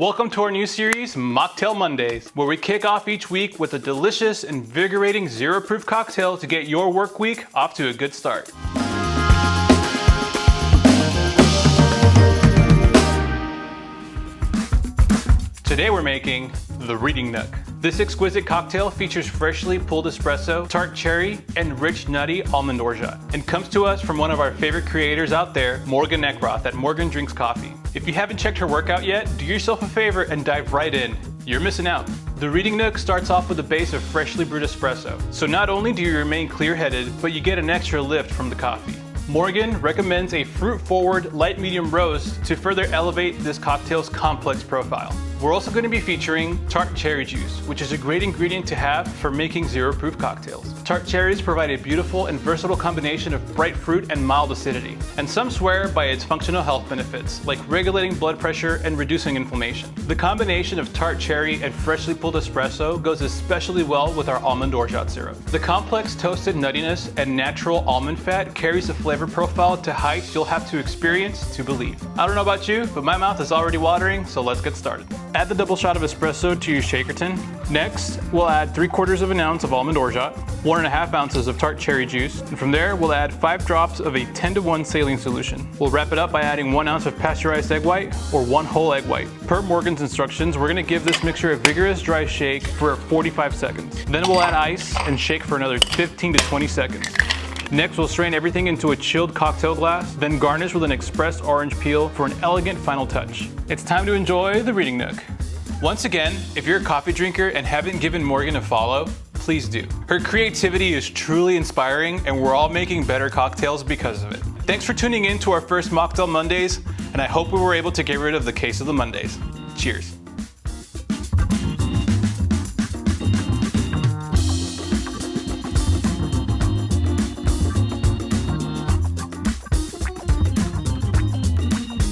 Welcome to our new series, Mocktail Mondays, where we kick off each week with a delicious, invigorating zero-proof cocktail to get your work week off to a good start. Today we're making the Reading Nook. This exquisite cocktail features freshly pulled espresso, tart cherry, and rich nutty almond orgeat, and comes to us from one of our favorite creators out there, Morgan Eckroth at Morgan Drinks Coffee. If you haven't checked her work out yet, do yourself a favor and dive right in. You're missing out. The Reading Nook starts off with a base of freshly brewed espresso, so not only do you remain clear-headed, but you get an extra lift from the coffee. Morgan recommends a fruit-forward light medium roast to further elevate this cocktail's complex profile. We're also going to be featuring tart cherry juice, which is a great ingredient to have for making zero-proof cocktails. Tart cherries provide a beautiful and versatile combination of bright fruit and mild acidity, and some swear by its functional health benefits, like regulating blood pressure and reducing inflammation. The combination of tart cherry and freshly pulled espresso goes especially well with our almond orgeat syrup. The complex toasted nuttiness and natural almond fat carries a flavor profile to heights you'll have to experience to believe. I don't know about you, but my mouth is already watering, so let's get started. Add the double shot of espresso to your shaker tin. Next, we'll add 3/4 of an ounce of almond orgeat, 1.5 ounces of tart cherry juice, and from there we'll add 5 drops of a 10-to-1 saline solution. We'll wrap it up by adding 1 ounce of pasteurized egg white or 1 whole egg white. Per Morgan's instructions, we're going to give this mixture a vigorous dry shake for 45 seconds. Then we'll add ice and shake for another 15 to 20 seconds. Next, we'll strain everything into a chilled cocktail glass, then garnish with an expressed orange peel for an elegant final touch. It's time to enjoy the Reading Nook. Once again, if you're a coffee drinker and haven't given Morgan a follow, please do. Her creativity is truly inspiring, and we're all making better cocktails because of it. Thanks for tuning in to our first Mocktail Mondays, and I hope we were able to get rid of the case of the Mondays. Cheers.